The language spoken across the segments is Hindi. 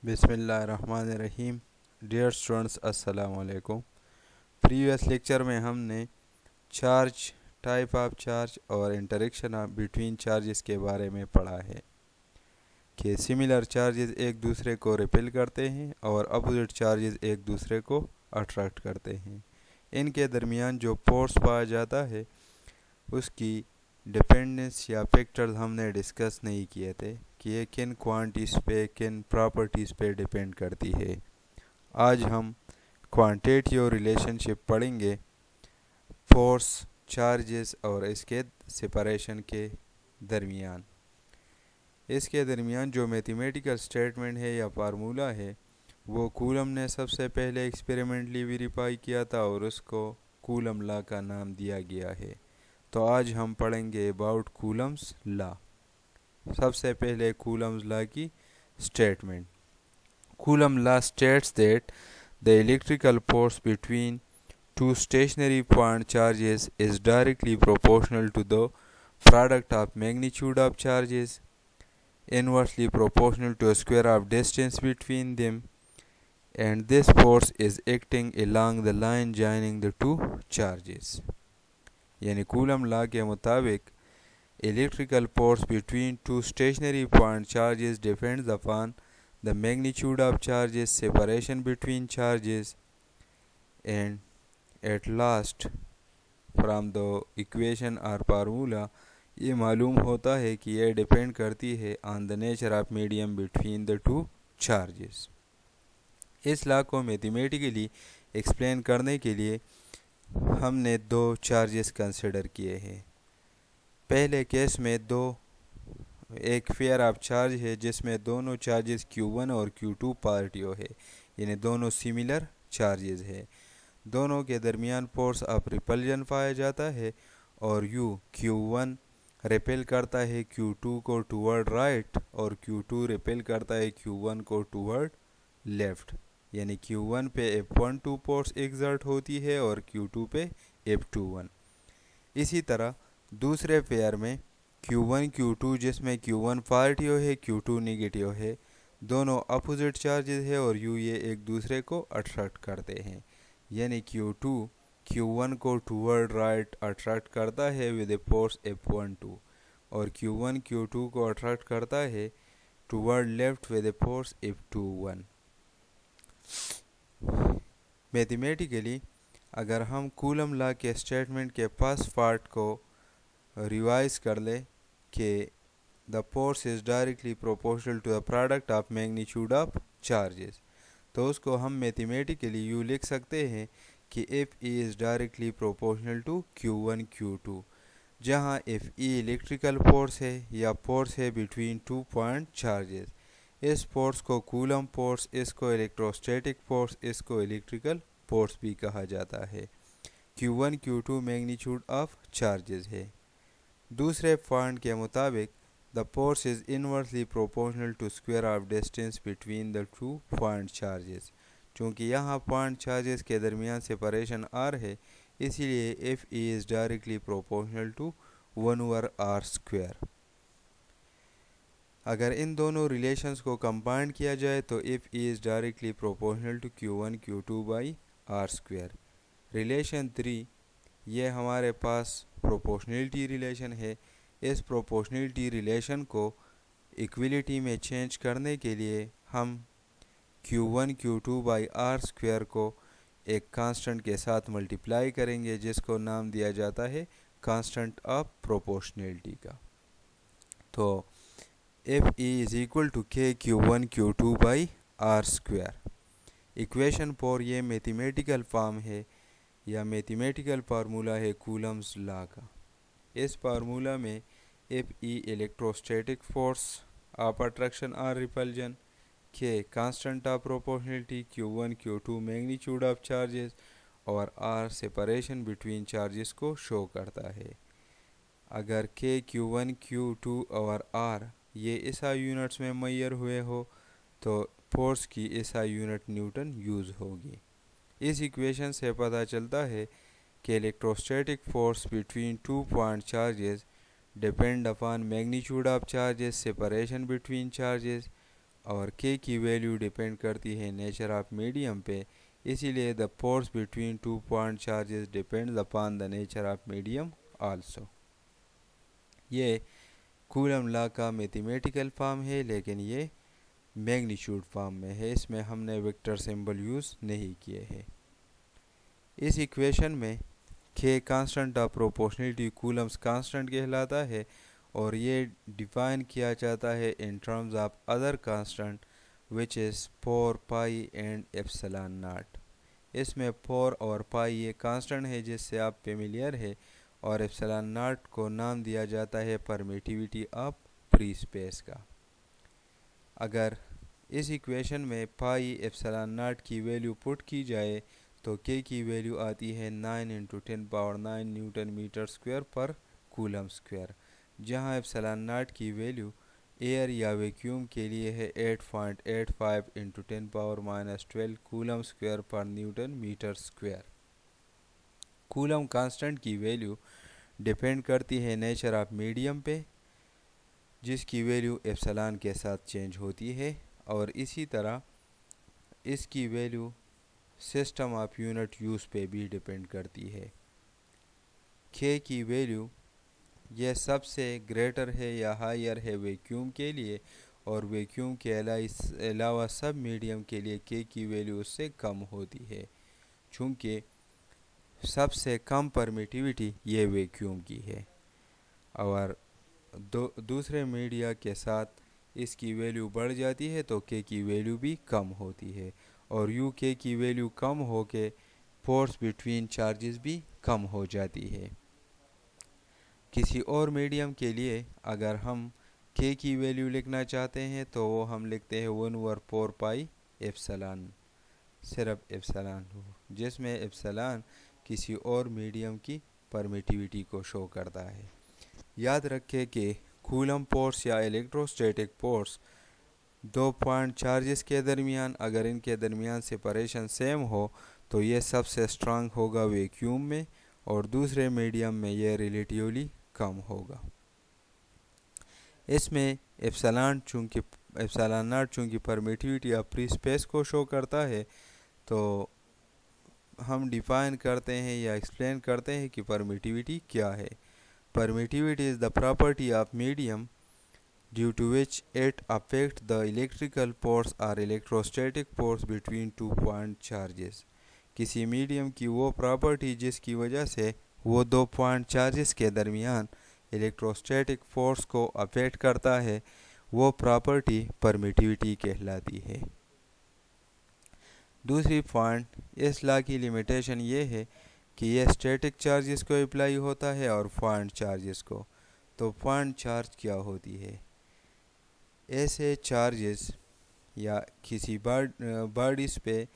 बिस्मिल्लाहिर्रहमानिर्रहीम। डियर स्टूडेंट्स, अस्सलाम वालेकुम। प्रीवियस लेक्चर में हमने चार्ज, टाइप ऑफ चार्ज और इंटरेक्शन बिटवीन चार्जेस के बारे में पढ़ा है कि सिमिलर चार्जेस एक दूसरे को रिपेल करते हैं और अपोजिट चार्जेस एक दूसरे को अट्रैक्ट करते हैं। इनके दरमियान जो फोर्स पाया जाता है उसकी डिपेंडेंस या फैक्टर्स हमने डिस्कस नहीं किए थे कि ये किन क्वांटिटीज़ पे, किन प्रॉपर्टीज़ पे डिपेंड करती है। आज हम क्वांटिटेटिव रिलेशनशिप पढ़ेंगे फोर्स, चार्जेस और इसके सेपरेशन के दरमियान। इसके दरमियान जो मैथमेटिकल स्टेटमेंट है या फार्मूला है वो कूलम ने सबसे पहले एक्सपेरिमेंटली वेरीफाई किया था और उसको कूलम लॉ का नाम दिया गया है। तो आज हम पढ़ेंगे अबाउट कूलम्स लॉ। सबसे पहले कूलम्स लॉ की statement. Coulomb law states that the electrical force between two stationary point charges is directly proportional to the product of magnitude of charges, inversely proportional to a square of distance between them, and this force is acting along the line joining the two charges। यानी कूलम लॉ के मुताबिक electrical force between two stationary point charges depends upon the magnitude of charges, separation between charges, and at last from the equation or formula ये मालूम होता है कि यह डिपेंड करती है on the nature of medium between the two charges. इस लॉ को मैथमेटिकली एक्सप्लेन करने के लिए हमने दो चार्जेस कंसिडर किए हैं। पहले केस में एक पेयर ऑफ चार्ज है जिसमें दोनों चार्जेस Q1 और Q2 पार्टियों है, यानी दोनों सिमिलर चार्जेस है। दोनों के दरमियान फोर्स ऑफ रिपल्जन पाया जाता है और Q1 रिपेल करता है Q2 को टूवर्ड राइट और Q2 रिपेल करता है Q1 को टूवर्ड लेफ्ट। यानी Q1 पे F12 फोर्स एक्सर्ट होती है और Q2 पे F21। इसी तरह दूसरे पेयर में Q1 Q2 जिसमें Q1 पॉजिटिव है Q2 नेगेटिव है, दोनों अपोजिट चार्जेस है और ये एक दूसरे को अट्रैक्ट करते हैं। यानी Q2 Q1 को टूवर्ड राइट अट्रैक्ट करता है विद ए फोर्स F12 और Q1 Q2 को अट्रैक्ट करता है toward left with a force F21। Mathematically अगर हम कूलम लॉ के स्टेटमेंट के फर्स्ट पार्ट को रिवाइज कर ले कि the force is directly proportional to the product of magnitude of charges, तो उसको हम मैथमेटिकली यूँ लिख सकते हैं कि F E is directly proportional to Q1 Q2, जहाँ एफ ई इलेक्ट्रिकल फोर्स है या फोर्स है बिटवीन टू पॉइंट चार्जेस। इस फोर्स को कूलम फोर्स, इसको इलेक्ट्रोस्टैटिक फोर्स, इसको इलेक्ट्रिकल फोर्स भी कहा जाता है। Q1 Q2 magnitude of charges है। दूसरे पॉइंट के मुताबिक the force is inversely proportional to square of distance between the two point charges. चूँकि यहाँ पॉइंट चार्जेस के दरमियान सेपरेशन r है, इसीलिए F E is directly proportional to 1/r square. अगर इन दोनों रिलेशंस को कंबाइन किया जाए तो F E is directly proportional to Q1 Q2 by r square. Relation 3 ये हमारे पास प्रोपोर्शनलिटी रिलेशन है। इस प्रोपोर्शनलिटी रिलेशन को इक्विलिटी में चेंज करने के लिए हम Q1 Q2 by r square को एक कांस्टेंट के साथ मल्टीप्लाई करेंगे जिसको नाम दिया जाता है कांस्टेंट ऑफ प्रोपोर्शनलिटी का। तो F E is equal to K Q1 Q2 by r square. Equation 4 ये मैथमेटिकल फॉर्म है या मैथमेटिकल फार्मूला है कूलम्स लॉ का। इस फार्मूला में F E electrostatic force of attraction और रिपल्जन के constant of proportionality Q1 Q2 magnitude of charges और R सेपरेशन बिटवीन चार्जेस को शो करता है। अगर के Q1 Q2 और R ये ऐसा यूनिट्स में मेजर हुए हो तो फोर्स की ऐसा यूनिट न्यूटन यूज़ होगी। इस इक्वेशन से पता चलता है कि electrostatic force between two point charges depend upon magnitude of charges, separation between charges और के की वैल्यू डिपेंड करती है नेचर ऑफ मीडियम पे, इसीलिए the force between two point charges depends upon the nature of medium also. ये कूलम लॉ का मैथमेटिकल फॉर्म है, लेकिन ये मैग्नीट्यूड फॉर्म में है, इसमें हमने वेक्टर सिंबल यूज़ नहीं किए हैं। इस इक्वेशन में के constant of proportionality Coulomb's constant कहलाता है और ये डिफाइन किया जाता है in terms of other constant which is 4 pi and epsilon not. इसमें 4 और पाई ये कांस्टेंट है जिससे आप फेमिलियर है, और एप्सिलॉन नॉट को नाम दिया जाता है परमिटिविटी ऑफ फ्री स्पेस का। अगर इस इक्वेशन में पाई एप्सिलॉन नॉट की वैल्यू पुट की जाए तो के की वैल्यू आती है 9 × 10⁻⁹ न्यूटन मीटर स्क्वायर पर कूलम स्क्वायर, जहां एप्सिलॉन नॉट की वैल्यू एयर या वैक्यूम के लिए है 8.85 × 10⁻⁻12 कूलम स्क्वायर पर newton metre square. Coulomb constant की वैल्यू डिपेंड करती है नेचर ऑफ मीडियम पे, जिसकी वैल्यू एप्सिलॉन के साथ चेंज होती है, और इसी तरह इसकी value system of unit use पे भी डिपेंड करती है। के की वैल्यू यह सबसे ग्रेटर है या हायर है वैक्यूम के लिए, और वैक्यूम के अलावा सब मीडियम के लिए के की वैल्यू उससे कम होती है, चूँकि सबसे कम परमिटिविटी ये वैक्यूम की है, और दूसरे मीडिया के साथ इसकी वैल्यू बढ़ जाती है तो के की वैल्यू भी कम होती है, और यू के की वैल्यू कम हो के फोर्स बिटवीन चार्जेस भी कम हो जाती है। किसी और मीडियम के लिए अगर हम के की वैल्यू लिखना चाहते हैं तो वो हम लिखते हैं 1/4 पाई एप्सिलॉन, सिर्फ एप्सिलॉन, जिसमें एप्सिलॉन किसी और मीडियम की परमिटिविटी को शो करता है। याद रखें कि कूलम फोर्स या इलेक्ट्रोस्टैटिक फोर्स 2 पॉइंट चार्जेस के दरमियान, अगर इनके दरमियान सेपरेशन सेम हो तो ये सबसे स्ट्रांग होगा वैक्यूम में, और दूसरे मीडियम में ये रिलेटिवली कम होगा। इसमें एप्सिलॉन नॉट चूँकि परमिटिविटी ऑफ फ्री स्पेस को शो करता है, तो हम डिफाइन करते हैं या एक्सप्लेन करते हैं कि परमिटिविटी क्या है। Permittivity is the property of medium due to which it affects the electrical force or electrostatic force between 2 point charges। किसी मीडियम की वो प्रॉपर्टी जिसकी वजह से वो 2 पॉइंट चार्जेस के दरमियान इलेक्ट्रोस्टैटिक फोर्स को अफेक्ट करता है, वो प्रॉपर्टी परमिटिविटी कहलाती है। दूसरी पॉइंट, इस लॉ की लिमिटेशन ये है कि यह स्टैटिक चार्जेस को अप्लाई होता है और पॉइंट चार्जेस को। तो पॉइंट चार्ज क्या होती है? ऐसे चार्जेस या किसी बॉडीज़ पे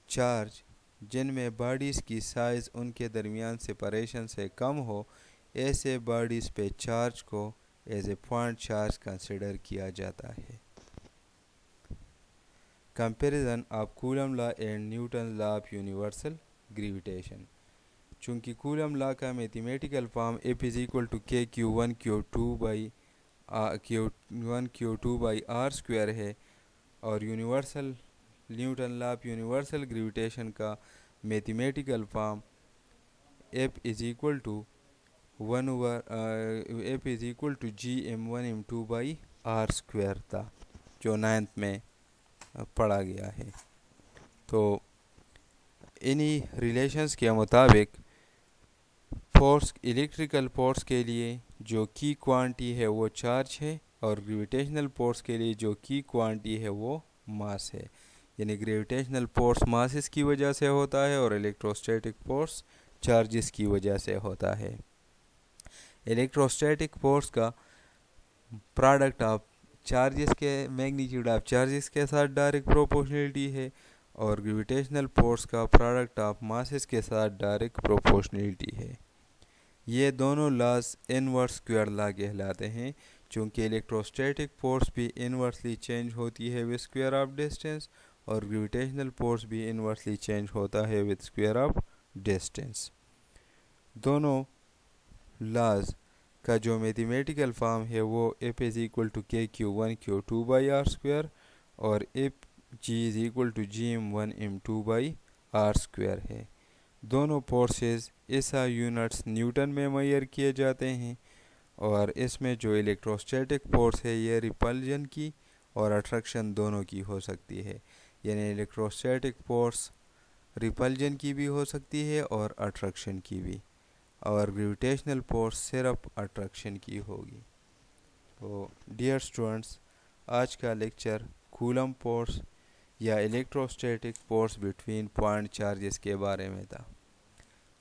चार्ज जिनमें बॉडीज़ की साइज़ उनके दरमियान सेपरेशन से कम हो, ऐसे बॉडीज़ पे चार्ज को as a point charge consider किया जाता है। Comparison of Coulomb law and Newton law of universal gravitation. चूँकि कूलम लॉ का mathematical form F = k Q1 Q2/r² है, और Newton law of universal gravitation का मैथमेटिकल फॉर्म F Gm1m2/r² था, जो 9th में पढ़ा गया है। तो इन्हीं रिलेशंस के मुताबिक फोर्स, इलेक्ट्रिकल फोर्स के लिए जो की क्वांटिटी है वो चार्ज है, और ग्रेविटेशनल फोर्स के लिए जो की क्वांटिटी है वो मास है। यानी ग्रेविटेशनल फोर्स मासेस की वजह से होता है और इलेक्ट्रोस्टैटिक फोर्स चार्जेस की वजह से होता है। इलेक्ट्रोस्टैटिक फोर्स का प्रोडक्ट ऑफ चार्जेस के मैग्नीट्यूड ऑफ चार्जेस के साथ डायरेक्ट प्रोपोर्शनलिटी है, और ग्रेविटेशनल फोर्स का प्रोडक्ट ऑफ मासेस के साथ डायरेक्ट प्रोपोर्शनलिटी है। ये दोनों लॉज इनवर्स स्क्वायर लॉ कहलाते हैं, चूँकि इलेक्ट्रोस्टैटिक फोर्स भी इनवर्सली चेंज होती है विद स्क्वायर ऑफ डिस्टेंस, और ग्रेविटेशनल फोर्स भी इनवर्सली चेंज होता है विद स्क्वायर ऑफ डिस्टेंस। दोनों लॉज का जो मैथमेटिकल फॉर्म है वो F = k Q1 Q2/r², और if G is equal to Gm1m2/r² है। दोनों फोर्सेस ऐसा यूनिट्स न्यूटन में मेजर किए जाते हैं और इसमें जो इलेक्ट्रोस्टैटिक फोर्स है ये रिपल्जन की और अट्रैक्शन दोनों की हो सकती है। यानी इलेक्ट्रोस्टैटिक फोर्स रिपल्जन की भी हो सकती है और अट्रैक्शन की भी, और ग्रेविटेशनल फोर्स सिर्फ अट्रैक्शन की होगी। तो डियर स्टूडेंट्स, आज का लेक्चर कूलम फोर्स या electrostatic force between point charges के बारे में था।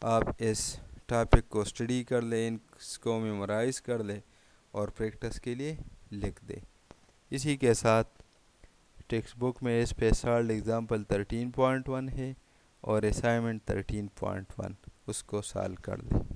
आप इस टॉपिक को स्टडी कर लें, इसको मेमोराइज़ कर लें और प्रैक्टिस के लिए लिख दें। इसी के साथ टेक्स्ट बुक में स्पेशल एग्जाम्पल 13.1 है और असाइनमेंट 13.1 उसको सॉल्व कर लें।